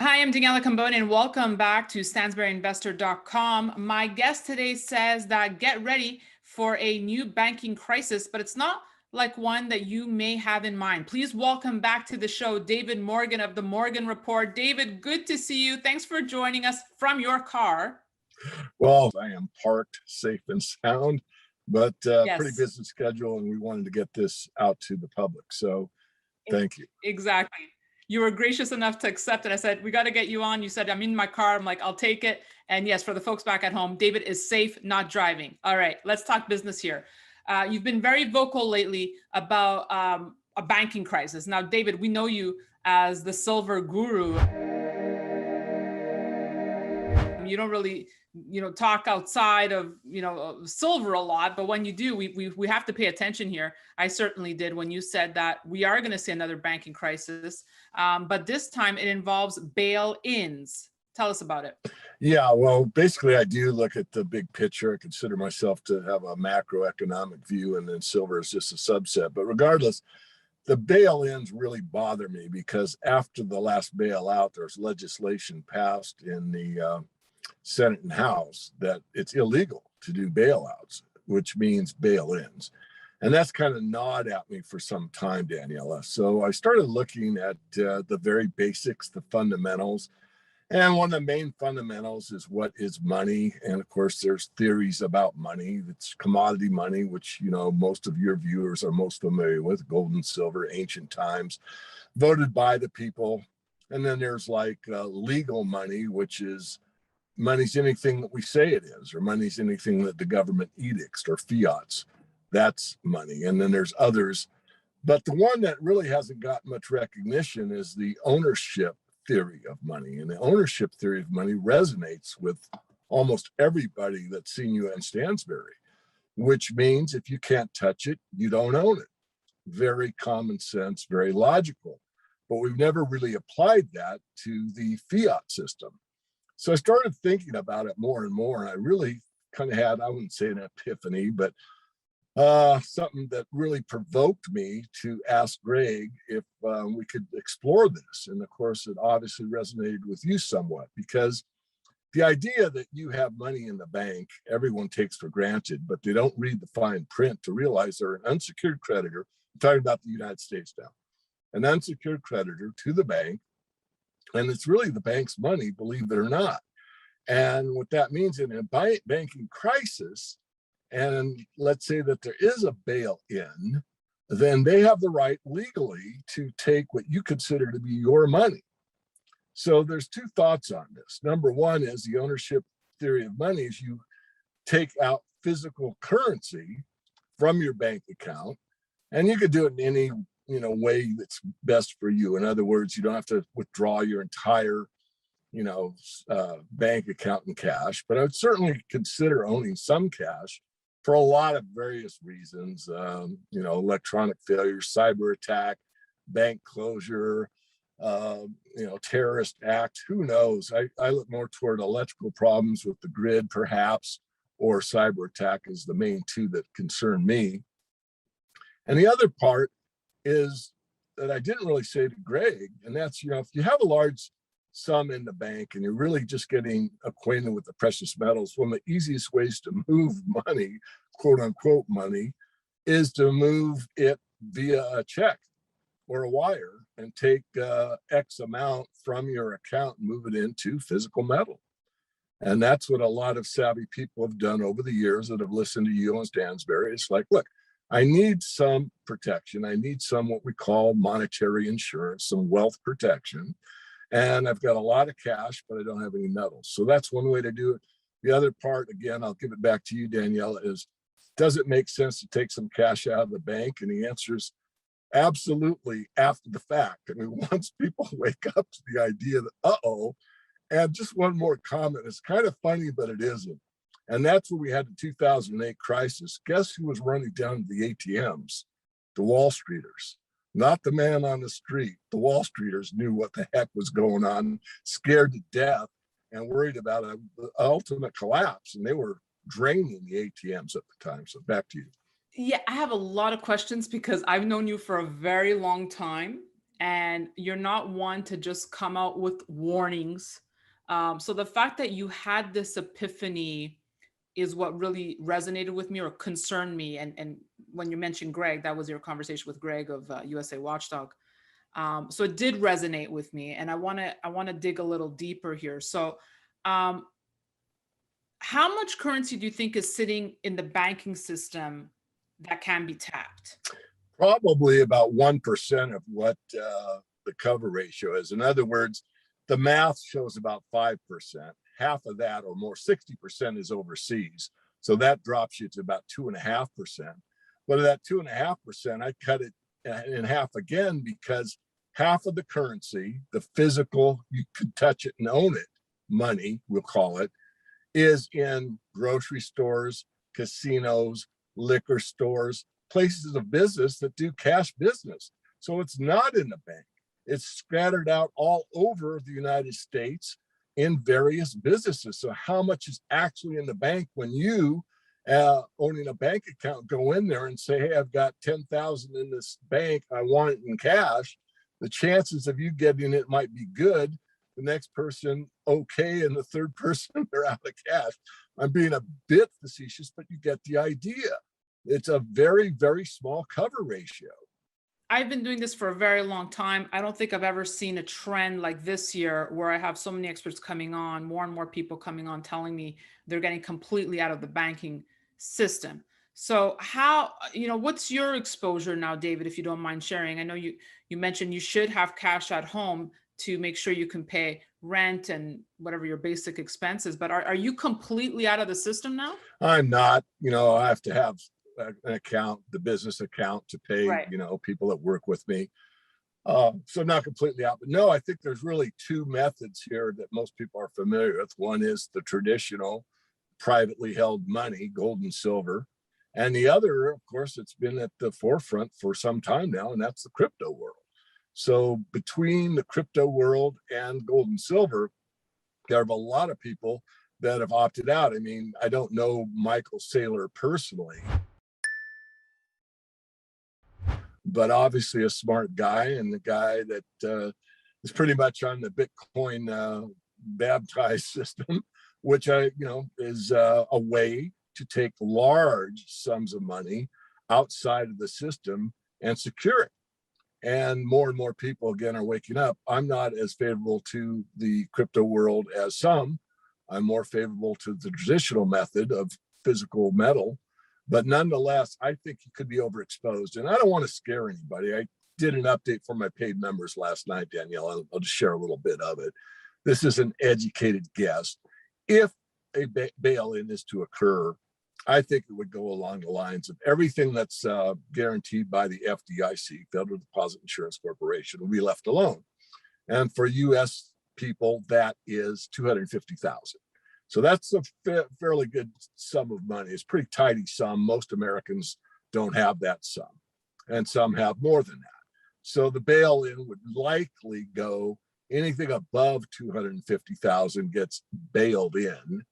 Hi, I'm Daniela Cambone, and welcome back to StansberryInvestor.com. My guest today says that get ready for a new banking crisis, but it's not like one that you may have in mind. Please welcome back to the show, David Morgan of the Morgan Report. David, good to see you. Thanks for joining us from your car. Well, I am parked safe and sound, but pretty Yes, busy schedule, and we wanted to get this out to the public. So thank you. exactly. You were gracious enough to accept it. I said, we got to get you on. You said, I'm in my car. I'm like, I'll take it. And yes, for the folks back at home, David is safe, not driving. All right, let's talk business here. You've been very vocal lately about a banking crisis. Now, David, we know you as the silver guru. You don't really, talk outside of, silver a lot, but when you do, we have to pay attention here. I certainly did when you said that we are going to see another banking crisis, but this time it involves bail-ins. Tell us about it. Yeah, well, basically, I do look at the big picture. I consider myself to have a macroeconomic view, and then silver is just a subset. But regardless, the bail-ins really bother me because after the last bailout, there's legislation passed in the Senate and House that it's illegal to do bailouts, which means bail-ins. And that's kind of gnawed at me for some time, Daniela. So I started looking at the very basics, the fundamentals. And one of the main fundamentals is what is money. And of course, there's theories about money. It's commodity money, which, most of your viewers are most familiar with, gold and silver, ancient times, voted by the people. And then there's legal money, which is money's anything that we say it is, or money's anything that the government edicts or fiats. That's money. And then there's others. But the one that really hasn't got much recognition is the ownership theory of money. And the ownership theory of money resonates with almost everybody that's seen you in Stansberry, which means if you can't touch it, you don't own it. Very common sense, very logical. But we've never really applied that to the fiat system. So I started thinking about it more and more, and I really kind of had, I wouldn't say an epiphany, but something that really provoked me to ask Greg if we could explore this. And of course, it obviously resonated with you somewhat, because the idea that you have money in the bank, everyone takes for granted, but they don't read the fine print to realize they're an unsecured creditor. I'm talking about the United States now, an unsecured creditor to the bank. And it's really the bank's money, believe it or not. And what that means in a banking crisis, and let's say that there is a bail-in, then they have the right legally to take what you consider to be your money. So there's two thoughts on this. Number one is the ownership theory of money is you take out physical currency from your bank account, and you could do it in any way that's best for you. In other words, you don't have to withdraw your entire, bank account in cash, but I would certainly consider owning some cash for a lot of various reasons, electronic failure, cyber attack, bank closure, terrorist act, who knows? I look more toward electrical problems with the grid, perhaps, or cyber attack is the main two that concern me. And the other part is that I didn't really say to Greg, and that's, if you have a large sum in the bank and you're really just getting acquainted with the precious metals, one of the easiest ways to move money, quote unquote money, is to move it via a check or a wire and take X amount from your account and move it into physical metal. And that's what a lot of savvy people have done over the years that have listened to you on Stansberry. It's like, look, I need some protection. I need some what we call monetary insurance, some wealth protection. And I've got a lot of cash, but I don't have any metals. So that's one way to do it. The other part, again, I'll give it back to you, Daniela, is does it make sense to take some cash out of the bank? And the answer is absolutely after the fact. I mean, once people wake up to the idea that, uh-oh, and just one more comment, it's kind of funny, but it isn't. And that's when we had the 2008 crisis. Guess who was running down to the ATMs? The Wall Streeters, not the man on the street. The Wall Streeters knew what the heck was going on, scared to death, and worried about an ultimate collapse. And they were draining the ATMs at the time. So back to you. Yeah, I have a lot of questions because I've known you for a very long time. and you're not one to just come out with warnings. So the fact that you had this epiphany is what really resonated with me or concerned me. And when you mentioned Greg, that was your conversation with Greg of USA Watchdog. So it did resonate with me, and I want to dig a little deeper here. So, um, how much currency do you think is sitting in the banking system that can be tapped? Probably about 1% of what the cover ratio is. In other words, the math shows about 5%. Half of that or more, 60% is overseas. So that drops you to about 2.5%. But of that 2.5%, I cut it in half again because half of the currency, the physical, you could touch it and own it, money, we'll call it, is in grocery stores, casinos, liquor stores, places of business that do cash business. So it's not in the bank. It's scattered out all over the United States in various businesses. So how much is actually in the bank when you, owning a bank account, go in there and say, hey, I've got 10,000 in this bank, I want it in cash. The chances of you getting it might be good. The next person, okay, and the third person, they're out of cash. I'm being a bit facetious, but you get the idea. It's a very, very small cover ratio. I've been doing this for a very long time. I don't think I've ever seen a trend like this year where I have so many experts coming on, more and more people coming on telling me they're getting completely out of the banking system. So how, what's your exposure now, David, if you don't mind sharing? I know you mentioned you should have cash at home to make sure you can pay rent and whatever your basic expenses, but are you completely out of the system now? I'm not, I have to have an account, the business account to pay, Right. people that work with me. So not completely out, but no, I think there's really two methods here that most people are familiar with. One is the traditional privately held money, gold and silver. And the other, of course, it's been at the forefront for some time now, and that's the crypto world. So between the crypto world and gold and silver, there are a lot of people that have opted out. I mean, I don't know Michael Saylor personally, but obviously a smart guy and the guy that is pretty much on the Bitcoin baptized system, which is a way to take large sums of money outside of the system and secure it. And more people again are waking up. I'm not as favorable to the crypto world as some. I'm more favorable to the traditional method of physical metal, but nonetheless, I think you could be overexposed. And I don't want to scare anybody. I did an update for my paid members last night, Danielle. I'll just share a little bit of it. This is an educated guess. If a bail-in is to occur, I think it would go along the lines of everything that's guaranteed by the FDIC, Federal Deposit Insurance Corporation, will be left alone. And for U.S. people, that is $250,000. So that's a fairly good sum of money. It's a pretty tidy sum. Most Americans don't have that sum, and some have more than that. So the bail-in would likely go anything above 250,000 gets bailed in,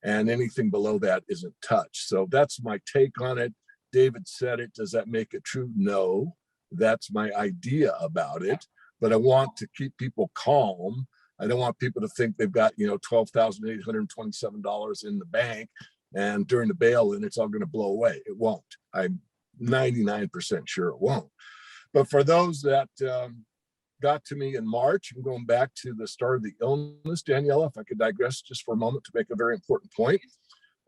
and anything below that isn't touched. So that's my take on it. David said it. Does that make it true? No. That's my idea about it. But I want to keep people calm. I don't want people to think they've got, $12,827 in the bank, and during the bail-in, it's all going to blow away. It won't. I'm 99% sure it won't. But for those that got to me in March, I'm going back to the start of the illness, Daniela, if I could digress just for a moment to make a very important point.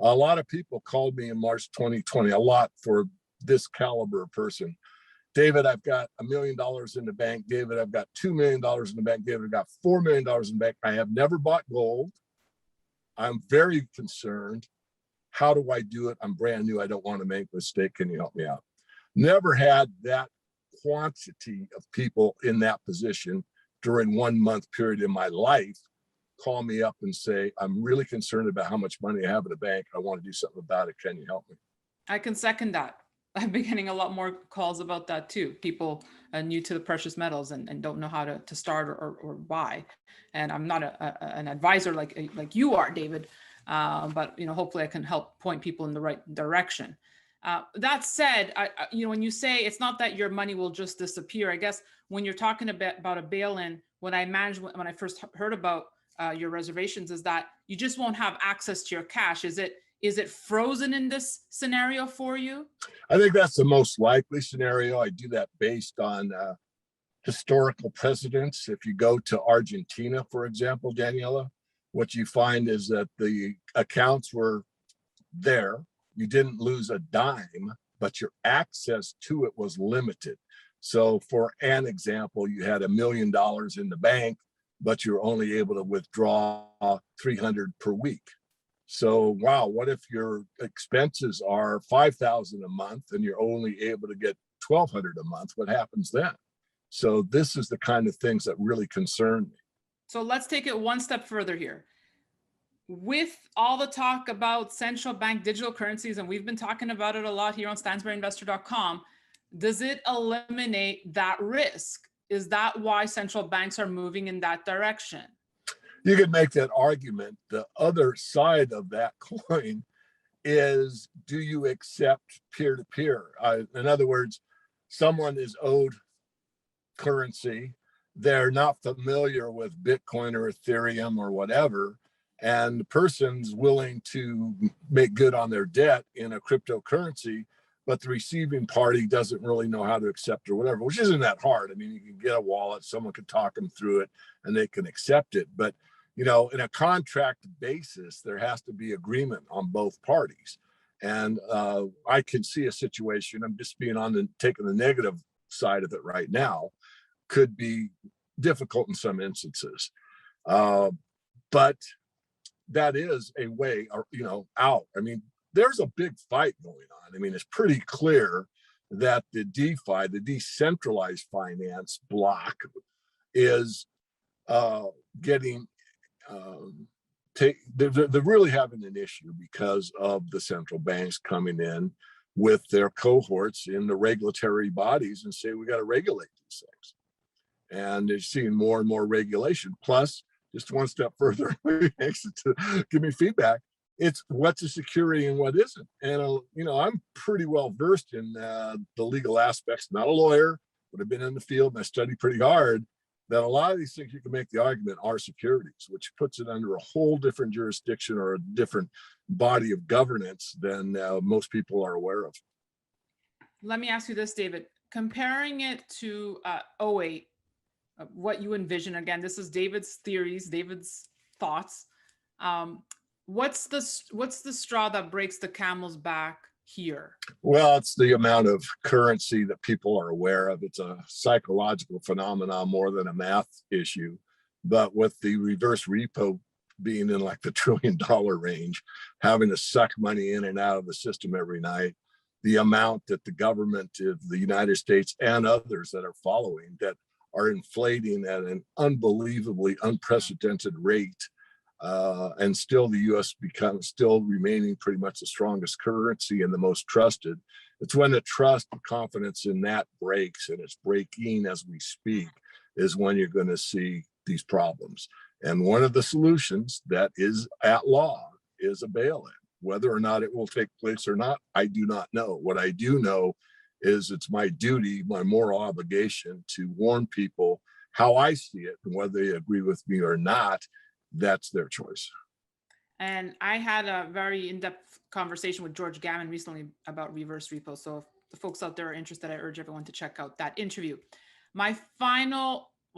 A lot of people called me in March 2020, a lot for this caliber person. David, I've got $1 million in the bank. David, I've got $2 million in the bank. David, I've got $4 million in the bank. I have never bought gold. I'm very concerned. How do I do it? I'm brand new. I don't want to make a mistake. Can you help me out? Never had that quantity of people in that position during 1 month period in my life call me up and say, I'm really concerned about how much money I have in the bank. I want to do something about it. Can you help me? I can second that. I've been getting a lot more calls about that too. People new to the precious metals and don't know how to start or buy. And I'm not an advisor like you are, David, but hopefully I can help point people in the right direction. That said, when you say it's not that your money will just disappear, I guess when you're talking about a bail-in, what I imagined when I first heard about your reservations is that you just won't have access to your cash. Is it frozen in this scenario for you? I think that's the most likely scenario. I do that based on historical precedents. If you go to Argentina, for example, Daniela, what you find is that the accounts were there. You didn't lose a dime, but your access to it was limited. So for an example, you had $1 million in the bank, but you're only able to withdraw 300 per week. So, wow, what if your expenses are 5,000 a month and you're only able to get 1,200 a month? What happens then? So this is the kind of things that really concern me. So let's take it one step further here. With all the talk about central bank digital currencies, and we've been talking about it a lot here on StansberryInvestor.com, does it eliminate that risk? Is that why central banks are moving in that direction? You could make that argument. The other side of that coin is, do you accept peer-to-peer? In other words, someone is owed currency. They're not familiar with Bitcoin or Ethereum or whatever, and the person's willing to make good on their debt in a cryptocurrency, but the receiving party doesn't really know how to accept or whatever, which isn't that hard. I mean, you can get a wallet, someone can talk them through it, and they can accept it. But in a contract basis, there has to be agreement on both parties. And I can see a situation, I'm just taking the negative side of it right now, could be difficult in some instances. But that is a way, out. I mean, there's a big fight going on. I mean, it's pretty clear that the DeFi, the decentralized finance block, is getting they're really having an issue because of the central banks coming in with their cohorts in the regulatory bodies and say, we got to regulate these things. And they're seeing more and more regulation. Plus, just one step further, to give me feedback, it's what's a security and what isn't. And, I'm pretty well versed in the legal aspects, not a lawyer, but I've been in the field and I study pretty hard, that a lot of these things you can make the argument are securities, which puts it under a whole different jurisdiction or a different body of governance than most people are aware of. Let me ask you this, David. Comparing it to 08, what you envision, again, this is David's theories, David's thoughts. What's the straw that breaks the camel's back here? Well, it's the amount of currency that people are aware of. It's a psychological phenomenon more than a math issue. But with the reverse repo being in like the $1 trillion range, having to suck money in and out of the system every night, the amount that the government of the United States and others that are following that are inflating at an unbelievably unprecedented rate, and still the U.S. still remaining pretty much the strongest currency and the most trusted. It's when the trust and confidence in that breaks, and it's breaking as we speak, is when you're going to see these problems. And one of the solutions that is at law is a bail-in. Whether or not it will take place or not, I do not know. What I do know is it's my duty, my moral obligation to warn people how I see it, and whether they agree with me or not, that's their choice. And I had a very in-depth conversation with George Gammon recently about reverse repo. So if the folks out there are interested, I urge everyone to check out that interview. My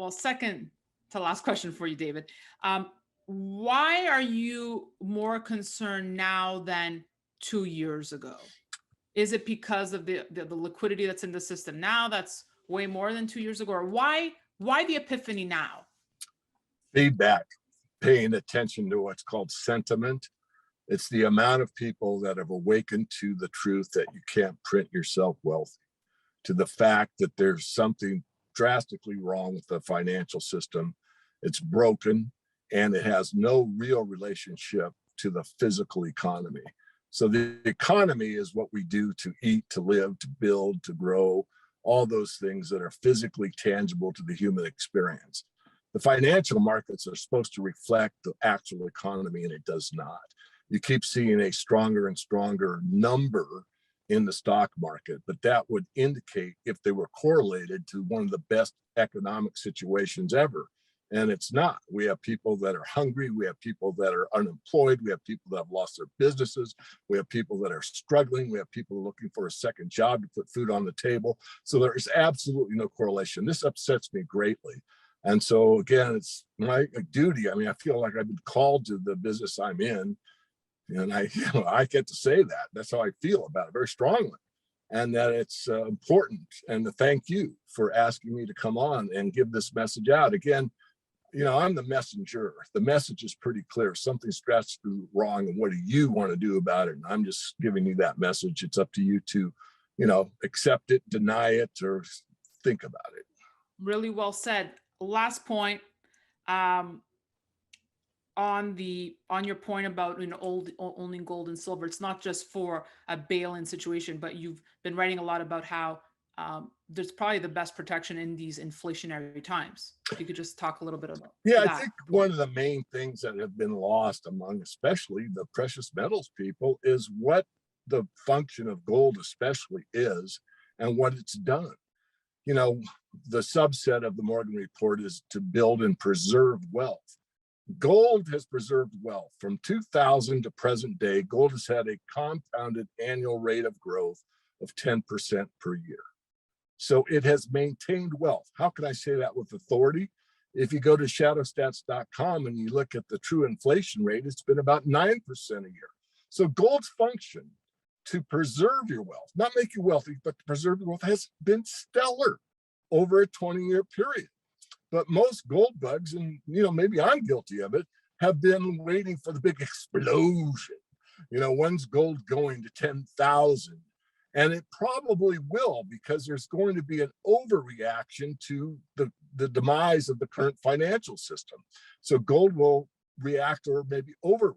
second to last question for you, David. Why are you more concerned now than 2 years ago? Is it because of the liquidity that's in the system now that's way more than 2 years ago? Or why the epiphany now? Feedback, paying attention to what's called sentiment. It's the amount of people that have awakened to the truth that you can't print yourself wealthy, to the fact that there's something drastically wrong with the financial system. It's broken, and it has no real relationship to the physical economy. So the economy is what we do to eat, to live, to build, to grow, all those things that are physically tangible to the human experience. The financial markets are supposed to reflect the actual economy, and it does not. You keep seeing a stronger and stronger number in the stock market, but that would indicate if they were correlated to one of the best economic situations ever. And it's not. We have people that are hungry. We have people that are unemployed. We have people that have lost their businesses. We have people that are struggling. We have people looking for a second job to put food on the table. So there is absolutely no correlation. This upsets me greatly. And so again, it's my duty. I mean, I feel like I've been called to the business I'm in, and I get to say that. That's how I feel about it very strongly, and that it's important. And to thank you for asking me to come on and give this message out. Again, I'm the messenger. The message is pretty clear. Something's drastically wrong, and what do you want to do about it? And I'm just giving you that message. It's up to you to, accept it, deny it, or think about it. Really well said. Last point. On your point about owning gold and silver, it's not just for a bail-in situation, but you've been writing a lot about how there's probably the best protection in these inflationary times. If you could just talk a little bit about Yeah, that. I think one of the main things that have been lost among especially the precious metals people is what the function of gold especially is and what it's done. The subset of the Morgan report is to build and preserve wealth. Gold has preserved wealth from 2000 to present day. Gold has had a compounded annual rate of growth of 10% per year. So it has maintained wealth. How can I say that with authority? If you go to shadowstats.com and you look at the true inflation rate, it's been about 9% a year. So gold's function to preserve your wealth, not make you wealthy, but to preserve your wealth, has been stellar over a 20-year period. But most gold bugs, and maybe I'm guilty of it, have been waiting for the big explosion. When's gold going to 10,000? And it probably will, because there's going to be an overreaction to the demise of the current financial system. So gold will react or maybe overreact.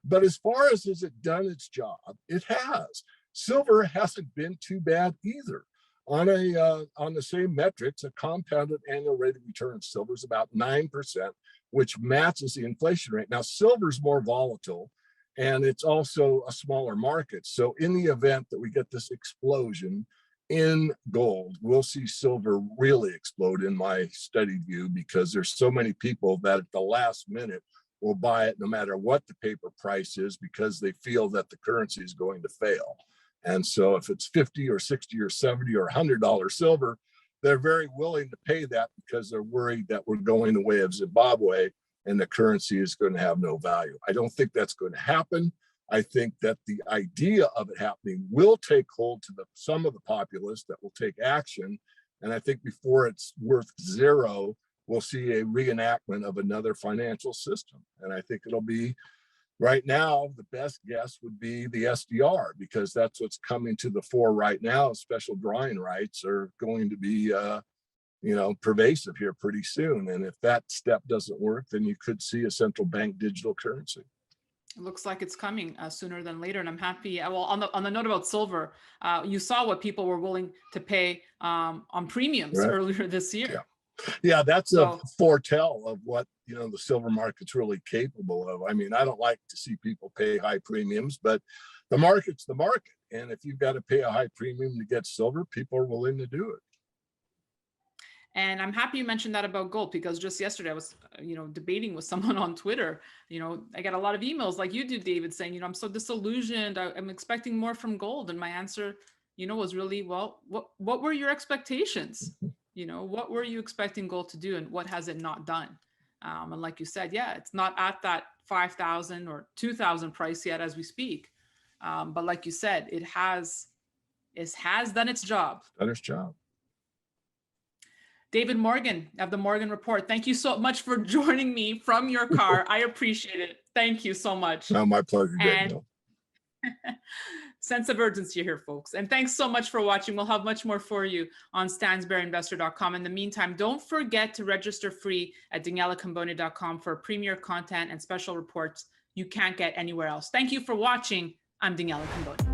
But as far as has it done its job, it has. Silver hasn't been too bad either. On the same metrics, a compounded annual rate of return of silver is about 9%, which matches the inflation rate. Now, silver is more volatile, and it's also a smaller market. So in the event that we get this explosion in gold, we'll see silver really explode in my studied view, because there's so many people that at the last minute will buy it no matter what the paper price is, because they feel that the currency is going to fail. And so if it's 50 or 60 or 70 or $100 silver, they're very willing to pay that, because they're worried that we're going the way of Zimbabwe and the currency is going to have no value. I don't think that's going to happen. I think that the idea of it happening will take hold to some of the populace that will take action. And I think before it's worth zero, we'll see a reenactment of another financial system. And I think it'll be, right now, the best guess would be the SDR, because that's what's coming to the fore right now. Special drawing rights are going to be, pervasive here pretty soon. And if that step doesn't work, then you could see a central bank digital currency. It looks like it's coming sooner than later, and I'm happy. Well, on the note about silver, you saw what people were willing to pay on premiums earlier this year. Yeah, that's a foretell of what the silver market's really capable of. I mean, I don't like to see people pay high premiums, but the market's the market, and if you've got to pay a high premium to get silver, people are willing to do it. And I'm happy you mentioned that about gold, because just yesterday I was, debating with someone on Twitter. I get a lot of emails like you do, David, saying, I'm so disillusioned. I'm expecting more from gold. And my answer, was really, well, what were your expectations? What were you expecting gold to do, and what has it not done? And like you said, yeah, it's not at that 5,000 or 2,000 price yet as we speak. But like you said, it has done its job. Done its job. David Morgan of the Morgan Report, thank you so much for joining me from your car. I appreciate it. Thank you so much. No, my pleasure, Daniel. Sense of urgency here, folks. And thanks so much for watching. We'll have much more for you on stansberryinvestor.com. In the meantime, don't forget to register free at danielacamboni.com for premier content and special reports you can't get anywhere else. Thank you for watching. I'm Daniela Camboni.